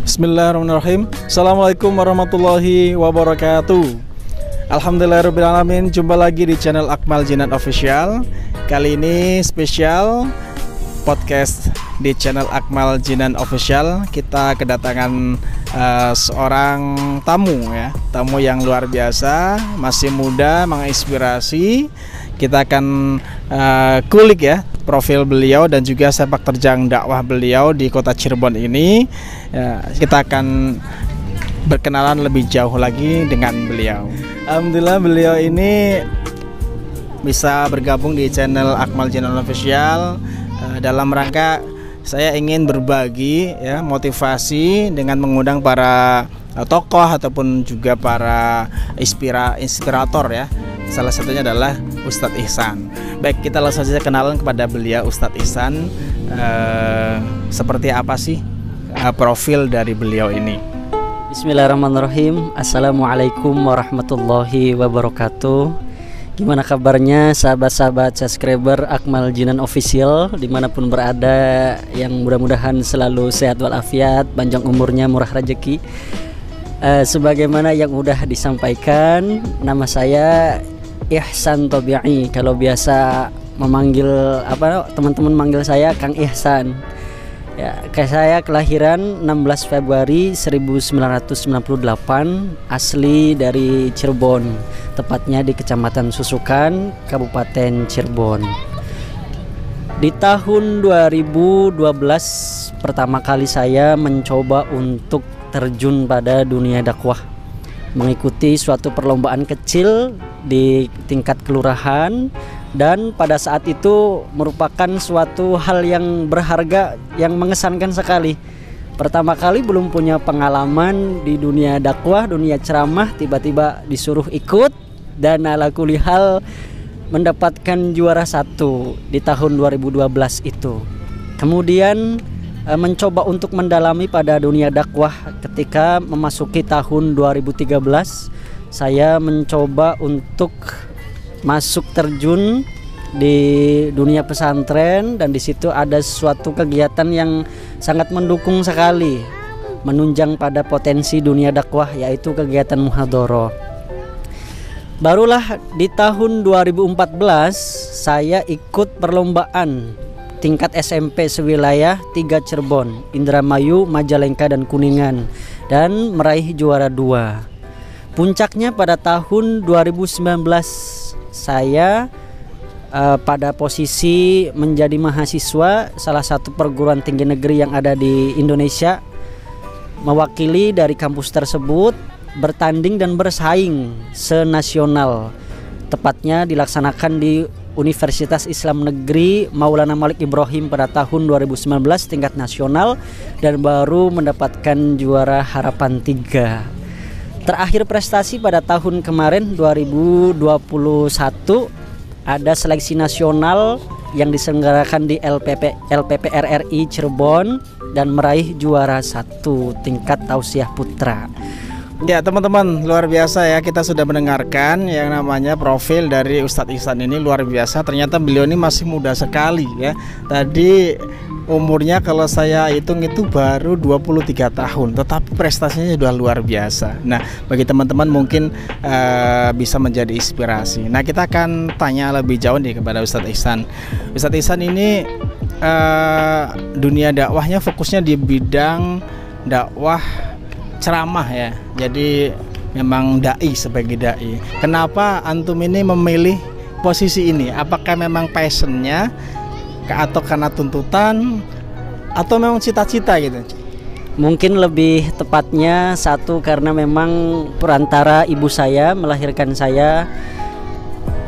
Bismillahirrahmanirrahim. Assalamualaikum warahmatullahi wabarakatuh. Alhamdulillahirrahmanirrahim. Jumpa lagi di channel Akmal Jinan Official. Kali ini spesial podcast di channel Akmal Jinan Official. Kita kedatangan seorang tamu ya, tamu yang luar biasa, masih muda, menginspirasi. Kita akan kulik ya profil beliau dan juga sepak terjang dakwah beliau di kota Cirebon ini. Kita akan berkenalan lebih jauh lagi dengan beliau. Alhamdulillah beliau ini bisa bergabung di channel Akmal Jinan Official dalam rangka saya ingin berbagi ya, motivasi dengan mengundang para tokoh ataupun juga para inspirator ya. Salah satunya adalah Ustadz Ihsan. Baik, kita langsung saja kenalan kepada beliau. Ustadz Ihsan, seperti apa sih profil dari beliau ini? Bismillahirrahmanirrahim. Assalamualaikum warahmatullahi wabarakatuh. Gimana kabarnya sahabat-sahabat subscriber Akmal Jinan Official dimanapun berada, yang mudah-mudahan selalu sehat walafiat, panjang umurnya, murah rezeki. Sebagaimana yang udah disampaikan, nama saya Ihsan Tobi'i. Kalau biasa memanggil teman-teman manggil saya Kang Ihsan. Ya, saya kelahiran 16 Februari 1998, asli dari Cirebon, tepatnya di Kecamatan Susukan, Kabupaten Cirebon. Di tahun 2012 pertama kali saya mencoba untuk terjun pada dunia dakwah, mengikuti suatu perlombaan kecil di tingkat kelurahan, dan pada saat itu merupakan suatu hal yang berharga, yang mengesankan sekali. Pertama kali belum punya pengalaman di dunia dakwah, dunia ceramah, tiba-tiba disuruh ikut dan ala kulihal mendapatkan juara 1 di tahun 2012 itu. Kemudian mencoba untuk mendalami pada dunia dakwah. Ketika memasuki tahun 2013, saya mencoba untuk masuk terjun di dunia pesantren, dan di situ ada suatu kegiatan yang sangat mendukung sekali, menunjang pada potensi dunia dakwah, yaitu kegiatan muhadharah. Barulah di tahun 2014 saya ikut perlombaan tingkat SMP sewilayah 3 Cirebon, Indramayu, Majalengka, dan Kuningan, dan meraih juara 2. Puncaknya pada tahun 2019 saya pada posisi menjadi mahasiswa salah satu perguruan tinggi negeri yang ada di Indonesia, mewakili dari kampus tersebut, bertanding dan bersaing senasional. Tepatnya dilaksanakan di Universitas Islam Negeri Maulana Malik Ibrahim pada tahun 2019 tingkat nasional, dan baru mendapatkan juara harapan 3. Terakhir prestasi pada tahun kemarin 2021 ada seleksi nasional yang diselenggarakan di LPPRRI Cirebon dan meraih juara 1 tingkat tausiah putra. Ya teman-teman, luar biasa ya, kita sudah mendengarkan yang namanya profil dari Ustadz Ihsan ini. Luar biasa, ternyata beliau ini masih muda sekali ya. Tadi umurnya kalau saya hitung itu baru 23 tahun, tetapi prestasinya sudah luar biasa. Nah, bagi teman-teman mungkin bisa menjadi inspirasi. Nah, kita akan tanya lebih jauh nih kepada Ustadz Ihsan. Ustadz Ihsan ini dunia dakwahnya fokusnya di bidang dakwah ceramah ya. Jadi memang dai sebagai dai. Kenapa antum ini memilih posisi ini? Apakah memang passionnya, atau karena tuntutan, atau memang cita-cita gitu? Mungkin lebih tepatnya satu, karena memang perantara ibu saya melahirkan saya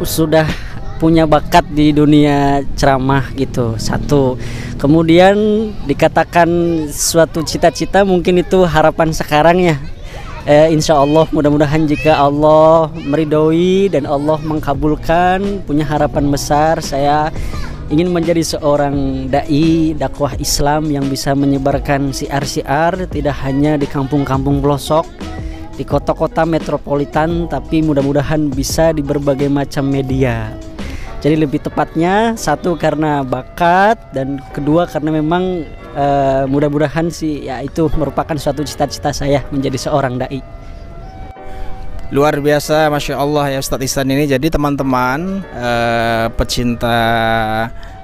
sudah punya bakat di dunia ceramah gitu, satu. Kemudian dikatakan suatu cita-cita, mungkin itu harapan sekarang ya. Insya Allah, mudah-mudahan jika Allah meridhoi dan Allah mengkabulkan, punya harapan besar, saya ingin menjadi seorang dai dakwah Islam yang bisa menyebarkan syiar-syiar tidak hanya di kampung-kampung pelosok, di kota-kota metropolitan, tapi mudah-mudahan bisa di berbagai macam media. Jadi lebih tepatnya satu karena bakat dan kedua karena memang mudah-mudahan sih ya itu merupakan suatu cita-cita saya menjadi seorang dai. Luar biasa, Masya Allah ya Ustadz Ihsan ini. Jadi teman-teman pecinta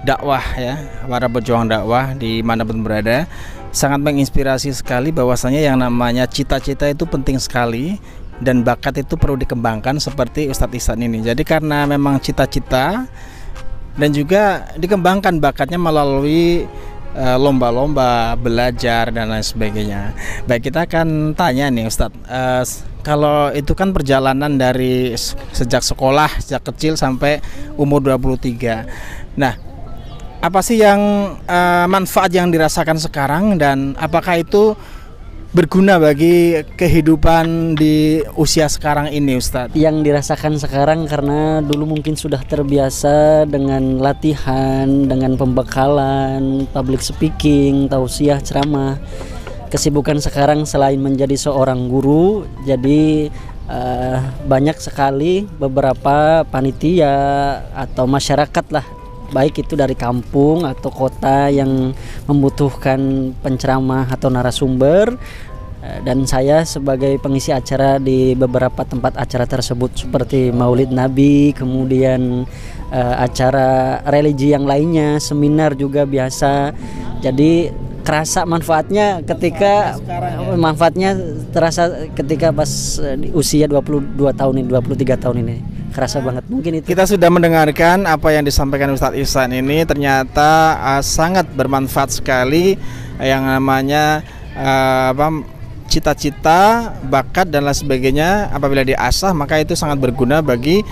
dakwah ya, para pejuang dakwah di manapun berada, sangat menginspirasi sekali bahwasanya yang namanya cita-cita itu penting sekali dan bakat itu perlu dikembangkan seperti Ustadz Ihsan ini. Jadi karena memang cita-cita dan juga dikembangkan bakatnya melalui lomba-lomba, belajar dan lain sebagainya. Baik, kita akan tanya nih Ustadz, kalau itu kan perjalanan dari sejak sekolah, sejak kecil sampai umur 23. Nah, apa sih yang manfaat yang dirasakan sekarang dan apakah itu berguna bagi kehidupan di usia sekarang ini, Ustadz? Yang dirasakan sekarang karena dulu mungkin sudah terbiasa dengan latihan, dengan pembekalan, public speaking, tausiah, ceramah. Kesibukan sekarang selain menjadi seorang guru, jadi banyak sekali beberapa panitia atau masyarakat lah, baik itu dari kampung atau kota yang membutuhkan penceramah atau narasumber, dan saya sebagai pengisi acara di beberapa tempat acara tersebut seperti Maulid Nabi, kemudian acara religi yang lainnya, seminar juga biasa. Jadi kerasa manfaatnya ketika manfaatnya terasa ketika pas di usia 22 tahun ini, 23 tahun ini. Kerasa banget mungkin itu. Kita sudah mendengarkan apa yang disampaikan Ustadz Ihsan ini, ternyata sangat bermanfaat sekali yang namanya cita-cita, bakat dan lain sebagainya. Apabila diasah maka itu sangat berguna bagi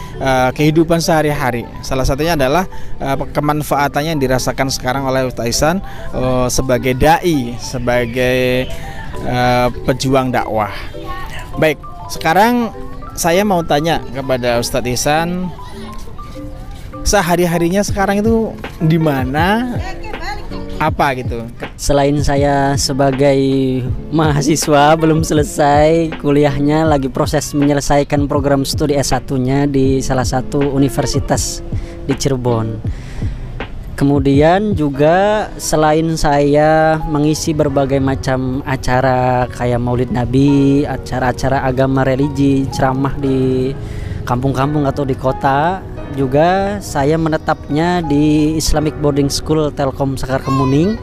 kehidupan sehari-hari. Salah satunya adalah kemanfaatannya yang dirasakan sekarang oleh Ustadz Ihsan sebagai dai, sebagai pejuang dakwah. Baik, sekarang saya mau tanya kepada Ustadz Ihsan, sehari-harinya sekarang itu di mana, apa gitu? Selain saya sebagai mahasiswa belum selesai kuliahnya, lagi proses menyelesaikan program studi S1-nya di salah satu universitas di Cirebon. Kemudian juga selain saya mengisi berbagai macam acara kayak Maulid Nabi, acara-acara agama religi, ceramah di kampung-kampung atau di kota, juga saya menetapnya di Islamic Boarding School Telkom Sekar Kemuning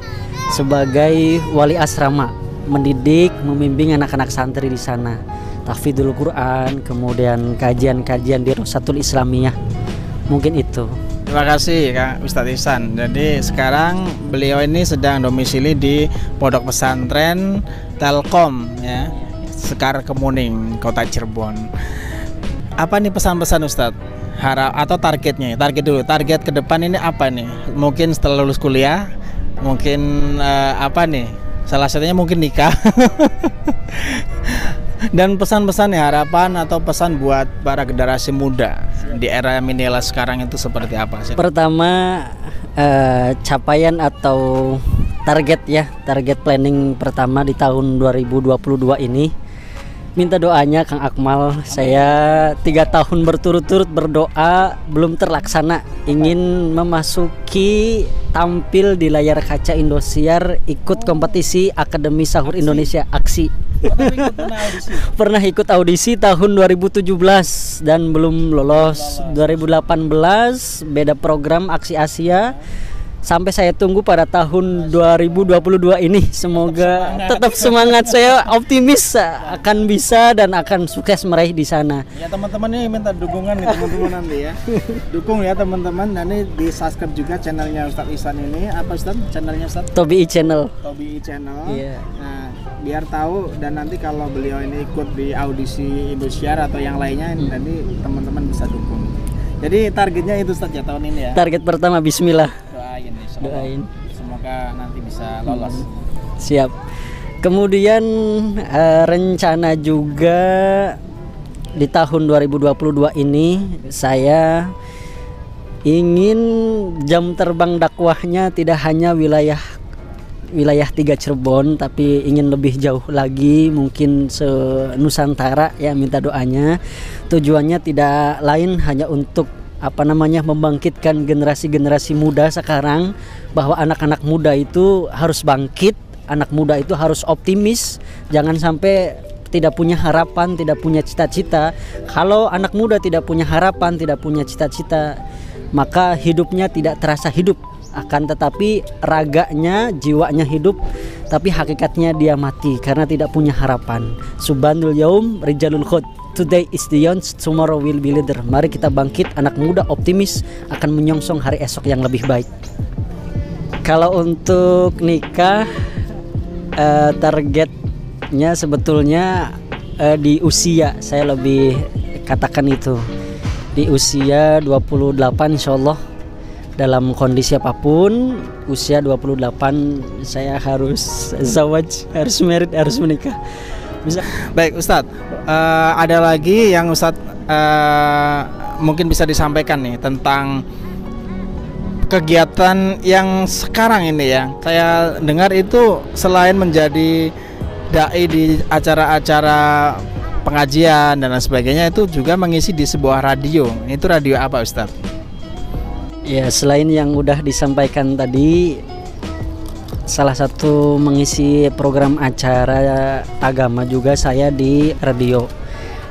sebagai wali asrama, mendidik, membimbing anak-anak santri di sana, tahfidzul Quran, kemudian kajian-kajian di Rosatul Islamiyah. Mungkin itu. Terima kasih Kak Ustadz Ihsan. Jadi sekarang beliau ini sedang domisili di Pondok Pesantren Telkom ya, Sekar Kemuning, Kota Cirebon. Apa nih pesan-pesan Ustadz? Atau targetnya? Target dulu. Target ke depan ini apa nih? Mungkin setelah lulus kuliah, mungkin apa nih? Salah satunya mungkin nikah. Dan pesan-pesan ya, harapan atau pesan buat para generasi muda di era milenial sekarang itu seperti apa sih? Pertama, capaian atau target ya, target planning pertama di tahun 2022 ini, minta doanya Kang Akmal. Saya 3 tahun berturut-turut berdoa belum terlaksana, ingin memasuki tampil di layar kaca Indosiar, ikut kompetisi Akademi Sahur Indonesia Aksi. Pernah ikut audisi tahun 2017 dan belum lolos. 2018 beda program Aksi Asia. Sampai saya tunggu pada tahun 2022 ini. Semoga tetap semangat. Saya optimis akan bisa dan akan sukses meraih di sana. Ya teman-teman, ini minta dukungan nih teman-teman nanti ya. Dukung ya teman-teman. Nanti di subscribe juga channelnya Ustadz Ihsan ini. Apa Ustadz channelnya Ustadz? Tobii Channel. Tobii Channel. Iya. Nah, biar tahu, dan nanti kalau beliau ini ikut di audisi Indosiar atau yang lainnya, nanti teman-teman bisa dukung. Jadi targetnya itu Ustadz ya tahun ini ya. Target pertama bismillah. Doain semoga nanti bisa lolos. Siap. Kemudian rencana juga di tahun 2022 ini saya ingin jam terbang dakwahnya tidak hanya wilayah 3 Cirebon, tapi ingin lebih jauh lagi, mungkin se-Nusantara ya. Minta doanya. Tujuannya tidak lain hanya untuk membangkitkan generasi-generasi muda sekarang, bahwa anak-anak muda itu harus bangkit, anak muda itu harus optimis, jangan sampai tidak punya harapan, tidak punya cita-cita. Kalau anak muda tidak punya harapan, tidak punya cita-cita, maka hidupnya tidak terasa hidup. Akan tetapi raganya, jiwanya hidup, tapi hakikatnya dia mati karena tidak punya harapan. Subhanul yaum rijalul khud. Today is the young, tomorrow will be leader. Mari kita bangkit, anak muda optimis akan menyongsong hari esok yang lebih baik. Kalau untuk nikah, targetnya sebetulnya di usia, saya lebih katakan itu di usia 28 insyaallah. Dalam kondisi apapun, usia 28 saya harus zawaj, harus married, harus menikah. Bisa. Baik Ustadz, ada lagi yang Ustadz mungkin bisa disampaikan nih tentang kegiatan yang sekarang ini ya. Saya dengar itu selain menjadi dai di acara-acara pengajian dan lain sebagainya, itu juga mengisi di sebuah radio. Itu radio apa Ustadz? Ya, selain yang udah disampaikan tadi, salah satu mengisi program acara agama juga saya di radio.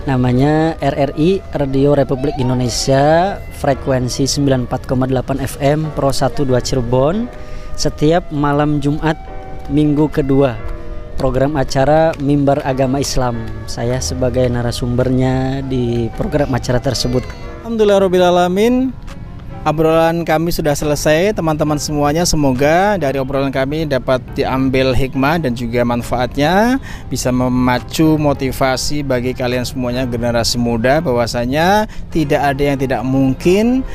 Namanya RRI, Radio Republik Indonesia, frekuensi 94,8 FM, Pro 12 Cirebon. Setiap malam Jumat minggu kedua, program acara Mimbar Agama Islam. Saya sebagai narasumbernya di program acara tersebut. Alhamdulillahirobbilalamin. Obrolan kami sudah selesai, teman-teman semuanya. Semoga dari obrolan kami dapat diambil hikmah dan juga manfaatnya, bisa memacu motivasi bagi kalian semuanya, generasi muda, bahwasanya tidak ada yang tidak mungkin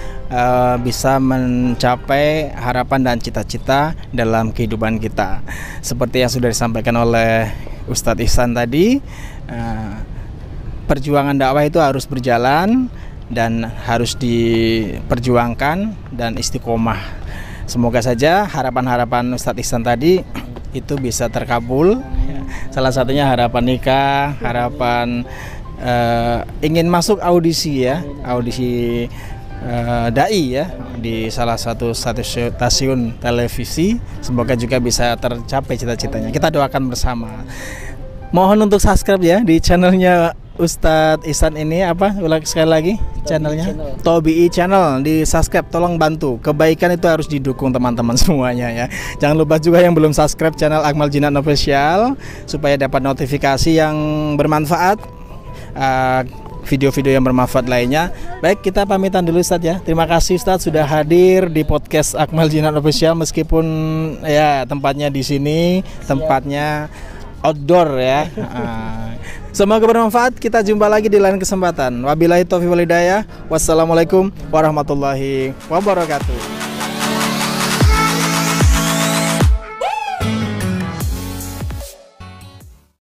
bisa mencapai harapan dan cita-cita dalam kehidupan kita. Seperti yang sudah disampaikan oleh Ustadz Ihsan tadi, perjuangan dakwah itu harus berjalan dan harus diperjuangkan dan istiqomah. Semoga saja harapan-harapan Ustadz Ihsan tadi itu bisa terkabul. Salah satunya harapan nikah, harapan ingin masuk audisi ya, audisi dai ya di salah satu stasiun televisi. Semoga juga bisa tercapai cita-citanya. Kita doakan bersama. Mohon untuk subscribe ya di channelnya Ustadz Ihsan ini, apa ulang sekali lagi channelnya Tobii Channel, di subscribe, tolong bantu. Kebaikan itu harus didukung teman-teman semuanya ya. Jangan lupa juga yang belum subscribe channel Akmal Jinan Official supaya dapat notifikasi yang bermanfaat, video-video yang bermanfaat lainnya. Baik, kita pamitan dulu Ustadz ya. Terima kasih Ustadz sudah hadir di podcast Akmal Jinan Official, meskipun ya tempatnya di sini, tempatnya outdoor ya. Semoga bermanfaat. Kita jumpa lagi di lain kesempatan. Wabillahi taufiq wal hidayah. Wassalamualaikum warahmatullahi wabarakatuh.